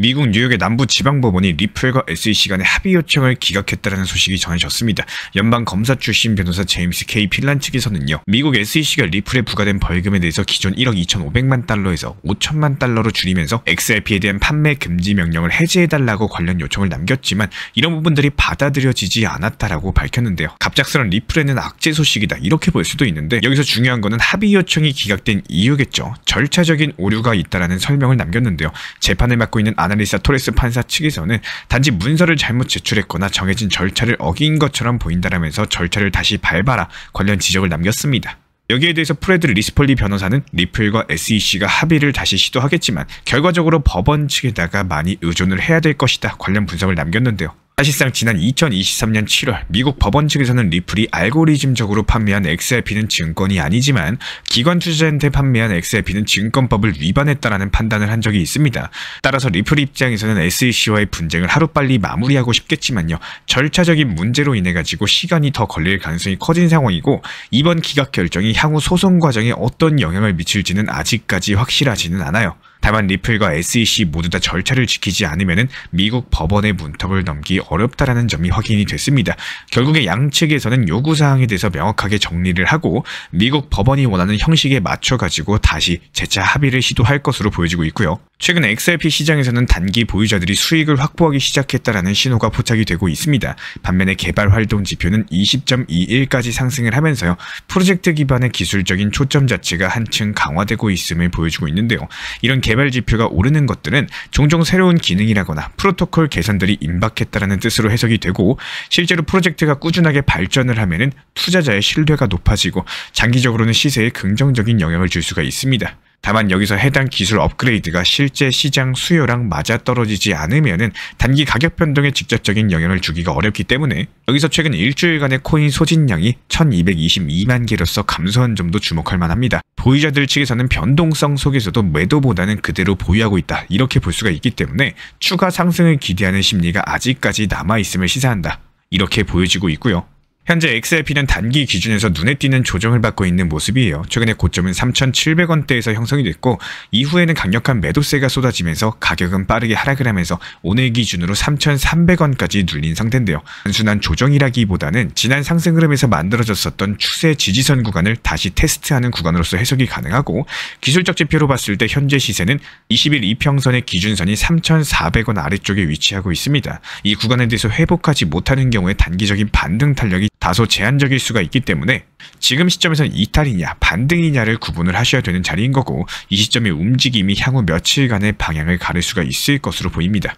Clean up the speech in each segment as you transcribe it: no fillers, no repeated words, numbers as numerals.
미국 뉴욕의 남부지방법원이 리플과 SEC 간의 합의 요청을 기각했다는 소식이 전해졌습니다. 연방검사 출신 변호사 제임스 K. 필란 측에서는요, 미국 SEC가 리플에 부과된 벌금에 대해서 기존 1억 2,500만 달러에서 5천만 달러로 줄이면서 XRP에 대한 판매 금지 명령을 해제해달라고 관련 요청을 남겼지만 이런 부분들이 받아들여지지 않았다라고 밝혔는데요. 갑작스런 리플에는 악재 소식이다, 이렇게 볼 수도 있는데 여기서 중요한 거는 합의 요청이 기각된 이유겠죠. 절차적인 오류가 있다라는 설명을 남겼는데요. 재판을 맡고 있는 아날리사 토레스 판사 측에서는 단지 문서를 잘못 제출했거나 정해진 절차를 어긴 것처럼 보인다라면서 절차를 다시 밟아라 관련 지적을 남겼습니다. 여기에 대해서 프레드 리스폴리 변호사는 리플과 SEC가 합의를 다시 시도하겠지만 결과적으로 법원 측에다가 많이 의존을 해야 될 것이다 관련 분석을 남겼는데요. 사실상 지난 2023년 7월 미국 법원 측에서는 리플이 알고리즘적으로 판매한 XRP는 증권이 아니지만 기관 투자자한테 판매한 XRP는 증권법을 위반했다라는 판단을 한 적이 있습니다. 따라서 리플 입장에서는 SEC와의 분쟁을 하루빨리 마무리하고 싶겠지만요, 절차적인 문제로 인해 가지고 시간이 더 걸릴 가능성이 커진 상황이고 이번 기각 결정이 향후 소송 과정에 어떤 영향을 미칠지는 아직까지 확실하지는 않아요. 다만 리플과 SEC 모두 다 절차를 지키지 않으면 미국 법원의 문턱을 넘기 어렵다라는 점이 확인이 됐습니다. 결국에 양측에서는 요구사항에 대해서 명확하게 정리를 하고 미국 법원이 원하는 형식에 맞춰가지고 다시 재차 합의를 시도할 것으로 보여지고 있고요. 최근 XRP 시장에서는 단기 보유자들이 수익을 확보하기 시작했다라는 신호가 포착이 되고 있습니다. 반면에 개발 활동 지표는 20.21까지 상승을 하면서요, 프로젝트 기반의 기술적인 초점 자체가 한층 강화되고 있음을 보여주고 있는데요. 이런 개발 지표가 오르는 것들은 종종 새로운 기능이라거나 프로토콜 개선들이 임박했다라는 뜻으로 해석이 되고 실제로 프로젝트가 꾸준하게 발전을 하면은 투자자의 신뢰가 높아지고 장기적으로는 시세에 긍정적인 영향을 줄 수가 있습니다. 다만 여기서 해당 기술 업그레이드가 실제 시장 수요랑 맞아떨어지지 않으면은 단기 가격 변동에 직접적인 영향을 주기가 어렵기 때문에 여기서 최근 일주일간의 코인 소진량이 1222만 개로서 감소한 점도 주목할 만합니다. 보유자들 측에서는 변동성 속에서도 매도보다는 그대로 보유하고 있다, 이렇게 볼 수가 있기 때문에 추가 상승을 기대하는 심리가 아직까지 남아있음을 시사한다, 이렇게 보여지고 있고요. 현재 XRP는 단기 기준에서 눈에 띄는 조정을 받고 있는 모습이에요. 최근에 고점은 3,700원대에서 형성이 됐고 이후에는 강력한 매도세가 쏟아지면서 가격은 빠르게 하락을 하면서 오늘 기준으로 3,300원까지 눌린 상태인데요. 단순한 조정이라기보다는 지난 상승 흐름에서 만들어졌었던 추세 지지선 구간을 다시 테스트하는 구간으로서 해석이 가능하고 기술적 지표로 봤을 때 현재 시세는 20일 이평선의 기준선이 3,400원 아래쪽에 위치하고 있습니다. 이 구간에 대해서 회복하지 못하는 경우에 단기적인 반등 탄력이 다소 제한적일 수가 있기 때문에 지금 시점에서는 이탈이냐 반등이냐를 구분을 하셔야 되는 자리인 거고 이 시점의 움직임이 향후 며칠간의 방향을 가를 수가 있을 것으로 보입니다.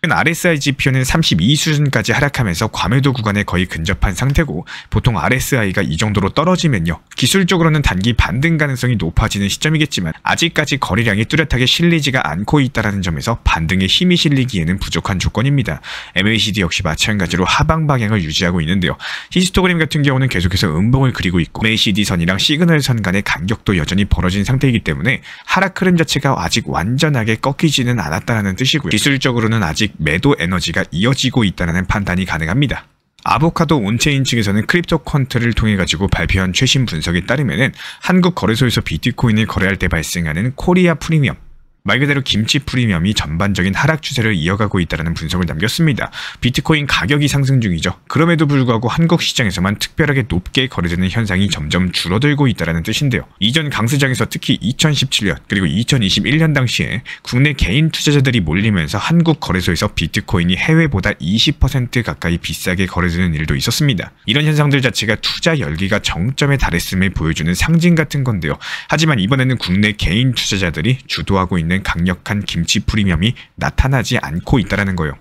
RSI 지표는 32 수준까지 하락하면서 과매도 구간에 거의 근접한 상태고 보통 RSI가 이 정도로 떨어지면요, 기술적으로는 단기 반등 가능성이 높아지는 시점이겠지만 아직까지 거래량이 뚜렷하게 실리지가 않고 있다는 점에서 반등에 힘이 실리기에는 부족한 조건입니다. MACD 역시 마찬가지로 하방 방향을 유지하고 있는데요. 히스토그램 같은 경우는 계속해서 음봉을 그리고 있고 MACD 선이랑 시그널 선 간의 간격도 여전히 벌어진 상태이기 때문에 하락 흐름 자체가 아직 완전하게 꺾이지는 않았다는 뜻이고요. 기술적으로는 아직 매도 에너지가 이어지고 있다는 판단이 가능합니다. 아보카도 온체인 측에서는 크립토 퀀트를 통해 가지고 발표한 최신 분석에 따르면은 한국 거래소에서 비트코인을 거래할 때 발생하는 코리아 프리미엄, 말 그대로 김치 프리미엄이 전반적인 하락 추세를 이어가고 있다는 분석을 남겼습니다. 비트코인 가격이 상승 중이죠. 그럼에도 불구하고 한국 시장에서만 특별하게 높게 거래되는 현상이 점점 줄어들고 있다는 뜻인데요. 이전 강세장에서 특히 2017년 그리고 2021년 당시에 국내 개인 투자자들이 몰리면서 한국 거래소에서 비트코인이 해외보다 20% 가까이 비싸게 거래되는 일도 있었습니다. 이런 현상들 자체가 투자 열기가 정점에 달했음을 보여주는 상징 같은 건데요. 하지만 이번에는 국내 개인 투자자들이 주도하고 있는 강력한 김치 프리미엄이 나타나지 않고 있다는 거예요.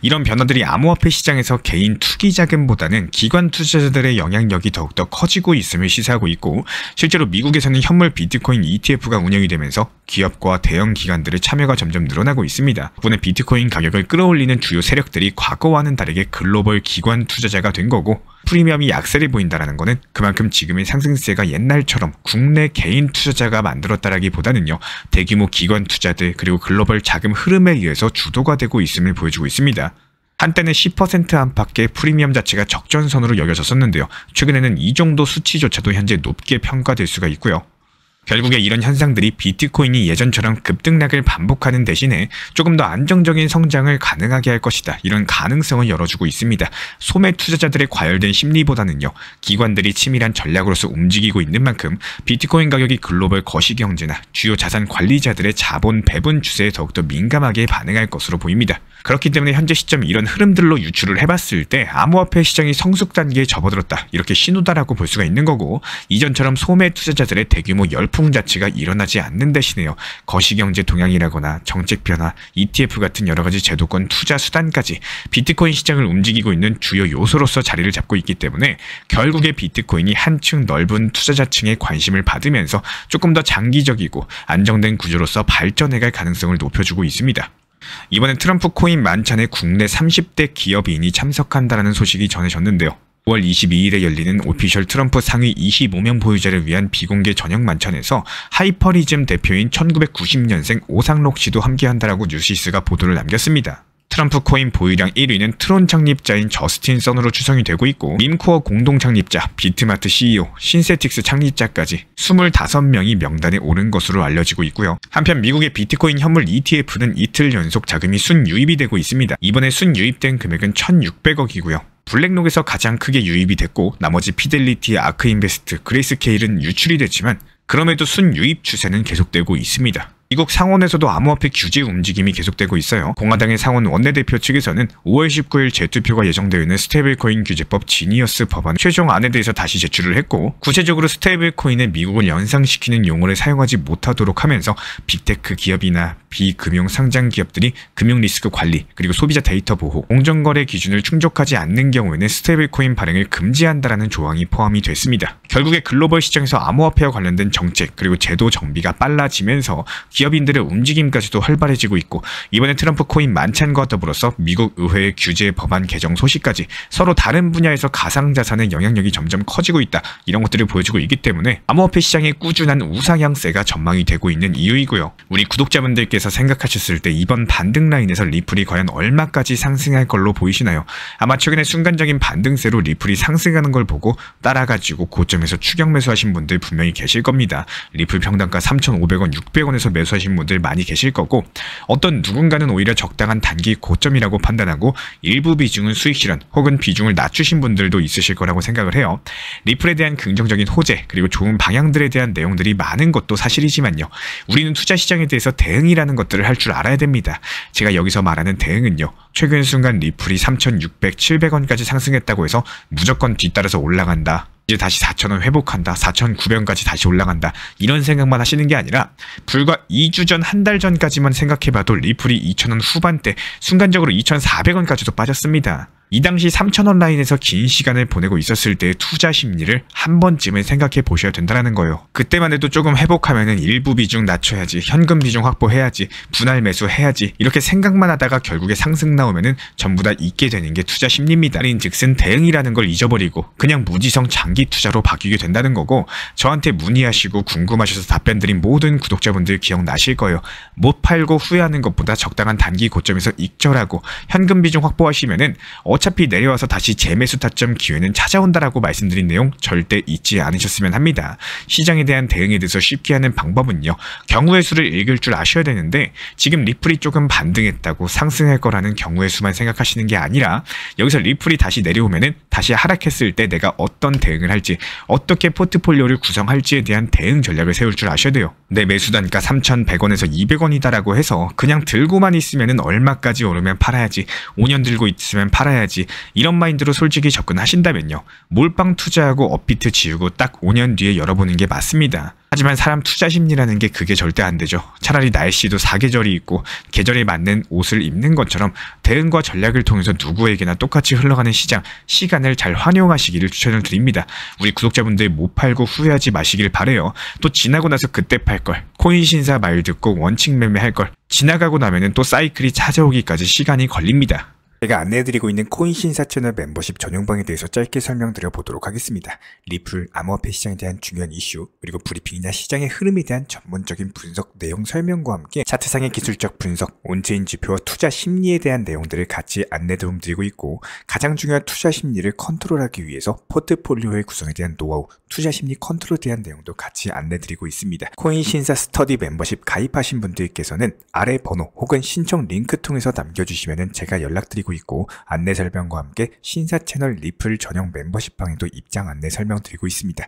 이런 변화들이 암호화폐 시장에서 개인 투기 자금보다는 기관 투자자들의 영향력이 더욱더 커지고 있음을 시사하고 있고 실제로 미국에서는 현물 비트코인 ETF가 운영이 되면서 기업과 대형 기관들의 참여가 점점 늘어나고 있습니다. 덕분에 비트코인 가격을 끌어올리는 주요 세력들이 과거와는 다르게 글로벌 기관 투자자가 된 거고 프리미엄이 약세를 보인다는 것은 그만큼 지금의 상승세가 옛날처럼 국내 개인 투자자가 만들었다라기보다는요, 대규모 기관 투자들 그리고 글로벌 자금 흐름에 의해서 주도가 되고 있음을 보여주고 있습니다. 한때는 10% 안팎의 프리미엄 자체가 적전선으로 여겨졌었는데요. 최근에는 이 정도 수치조차도 현재 높게 평가될 수가 있고요. 결국에 이런 현상들이 비트코인이 예전처럼 급등락을 반복하는 대신에 조금 더 안정적인 성장을 가능하게 할 것이다. 이런 가능성을 열어주고 있습니다. 소매 투자자들의 과열된 심리보다는요. 기관들이 치밀한 전략으로서 움직이고 있는 만큼 비트코인 가격이 글로벌 거시경제나 주요 자산 관리자들의 자본 배분 추세에 더욱더 민감하게 반응할 것으로 보입니다. 그렇기 때문에 현재 시점 이런 흐름들로 유추를 해봤을 때 암호화폐 시장이 성숙 단계에 접어들었다. 이렇게 신호다라고 볼 수가 있는 거고 이전처럼 소매 투자자들의 대규모 열풍 자체가 일어나지 않는 대신에요. 거시경제 동향이라거나 정책 변화, ETF 같은 여러 가지 제도권 투자 수단까지 비트코인 시장을 움직이고 있는 주요 요소로서 자리를 잡고 있기 때문에 결국에 비트코인이 한층 넓은 투자자층의 관심을 받으면서 조금 더 장기적이고 안정된 구조로서 발전해갈 가능성을 높여주고 있습니다. 이번에 트럼프 코인 만찬에 국내 30대 기업인이 참석한다는 소식이 전해졌는데요. 5월 22일에 열리는 오피셜 트럼프 상위 25명 보유자를 위한 비공개 저녁 만찬에서 하이퍼리즘 대표인 1990년생 오상록 씨도 함께한다라고 뉴시스가 보도를 남겼습니다. 트럼프 코인 보유량 1위는 트론 창립자인 저스틴 선으로 추정이 되고 있고 밈코어 공동 창립자, 비트마트 CEO, 신세틱스 창립자까지 25명이 명단에 오른 것으로 알려지고 있고요. 한편 미국의 비트코인 현물 ETF는 이틀 연속 자금이 순유입이 되고 있습니다. 이번에 순유입된 금액은 1,600억이고요. 블랙록에서 가장 크게 유입이 됐고 나머지 피델리티, 아크인베스트, 그레이스케일은 유출이 됐지만 그럼에도 순유입 추세는 계속되고 있습니다. 미국 상원에서도 암호화폐 규제 움직임이 계속되고 있어요. 공화당의 상원 원내대표 측에서는 5월 19일 재투표가 예정되어 있는 스테이블코인 규제법 지니어스 법안 최종안에 대해서 다시 제출을 했고 구체적으로 스테이블코인의 미국을 연상시키는 용어를 사용하지 못하도록 하면서 빅테크 기업이나 비금융 상장 기업들이 금융 리스크 관리 그리고 소비자 데이터 보호, 공정거래 기준을 충족하지 않는 경우에는 스테이블코인 발행을 금지한다라는 조항이 포함이 됐습니다. 결국에 글로벌 시장에서 암호화폐와 관련된 정책 그리고 제도 정비가 빨라지면서 기업인들의 움직임까지도 활발해지고 있고 이번에 트럼프 코인 만찬과 더불어서 미국 의회의 규제 법안 개정 소식까지 서로 다른 분야에서 가상자산의 영향력이 점점 커지고 있다. 이런 것들을 보여주고 있기 때문에 암호화폐 시장의 꾸준한 우상향세가 전망이 되고 있는 이유이고요. 우리 구독자분들께서 생각하셨을 때 이번 반등 라인에서 리플이 과연 얼마까지 상승할 걸로 보이시나요? 아마 최근에 순간적인 반등세로 리플이 상승하는 걸 보고 따라가지고 고점에서 추격 매수하신 분들 분명히 계실 겁니다. 리플 평단가 3,500원, 600원에서 매수하신 분들 많이 계실 거고 어떤 누군가는 오히려 적당한 단기 고점이라고 판단하고 일부 비중은 수익 실현 혹은 비중을 낮추신 분들도 있으실 거라고 생각을 해요. 리플에 대한 긍정적인 호재 그리고 좋은 방향들에 대한 내용들이 많은 것도 사실이지만요. 우리는 투자 시장에 대해서 대응이라는 것들을 할 줄 알아야 됩니다. 제가 여기서 말하는 대응은요. 최근 순간 리플이 3,600, 700원까지 상승했다고 해서 무조건 뒤따라서 올라간다. 이제 다시 4,000원 회복한다. 4,900원까지 다시 올라간다. 이런 생각만 하시는 게 아니라 불과 2주 전, 한 달 전까지만 생각해봐도 리플이 2,000원 후반대 순간적으로 2,400원까지도 빠졌습니다. 이 당시 3,000원 라인에서 긴 시간을 보내고 있었을 때의 투자 심리를 한 번쯤은 생각해 보셔야 된다는 거예요. 그때만 해도 조금 회복하면은 일부 비중 낮춰야지, 현금 비중 확보해야지, 분할 매수해야지 이렇게 생각만 하다가 결국에 상승 나오면은 전부 다 잊게 되는 게 투자 심리입니다. 즉슨 대응이라는 걸 잊어버리고 그냥 무지성 장기 투자로 바뀌게 된다는 거고 저한테 문의하시고 궁금하셔서 답변 드린 모든 구독자분들 기억나실 거예요. 못 팔고 후회하는 것보다 적당한 단기 고점에서 익절하고 현금 비중 확보하시면은 어차피 내려와서 다시 재매수 타점 기회는 찾아온다라고 말씀드린 내용 절대 잊지 않으셨으면 합니다. 시장에 대한 대응에 대해서 쉽게 하는 방법은요. 경우의 수를 읽을 줄 아셔야 되는데 지금 리플이 조금 반등했다고 상승할 거라는 경우의 수만 생각하시는 게 아니라 여기서 리플이 다시 내려오면은 다시 하락했을 때 내가 어떤 대응을 할지 어떻게 포트폴리오를 구성할지에 대한 대응 전략을 세울 줄 아셔야 돼요. 내 매수 단가 3,100원에서 200원이다라고 해서 그냥 들고만 있으면은 얼마까지 오르면 팔아야지 5년 들고 있으면 팔아야지 이런 마인드로 솔직히 접근하신다면요. 몰빵 투자하고 업비트 지우고 딱 5년 뒤에 열어보는 게 맞습니다. 하지만 사람 투자 심리라는 게 그게 절대 안 되죠. 차라리 날씨도 사계절이 있고 계절에 맞는 옷을 입는 것처럼 대응과 전략을 통해서 누구에게나 똑같이 흘러가는 시장, 시간을 잘 활용하시기를 추천을 드립니다. 우리 구독자분들 못 팔고 후회하지 마시길 바래요. 또 지나고 나서 그때 팔 걸, 코인 신사 말 듣고 원칙 매매할 걸 지나가고 나면은 또 사이클이 찾아오기까지 시간이 걸립니다. 제가 안내해드리고 있는 코인 신사 채널 멤버십 전용방에 대해서 짧게 설명드려 보도록 하겠습니다. 리플, 암호화폐 시장에 대한 중요한 이슈, 그리고 브리핑이나 시장의 흐름에 대한 전문적인 분석 내용 설명과 함께 차트상의 기술적 분석, 온체인 지표와 투자 심리에 대한 내용들을 같이 안내 도움드리고 있고, 가장 중요한 투자 심리를 컨트롤하기 위해서 포트폴리오의 구성에 대한 노하우, 투자 심리 컨트롤에 대한 내용도 같이 안내드리고 있습니다. 코인 신사 스터디 멤버십 가입하신 분들께서는 아래 번호 혹은 신청 링크 통해서 남겨주시면 제가 연락드리고 있고, 안내 설명과 함께 신사 채널 리플 전용 멤버십 방에도 입장 안내 설명드리고 있습니다.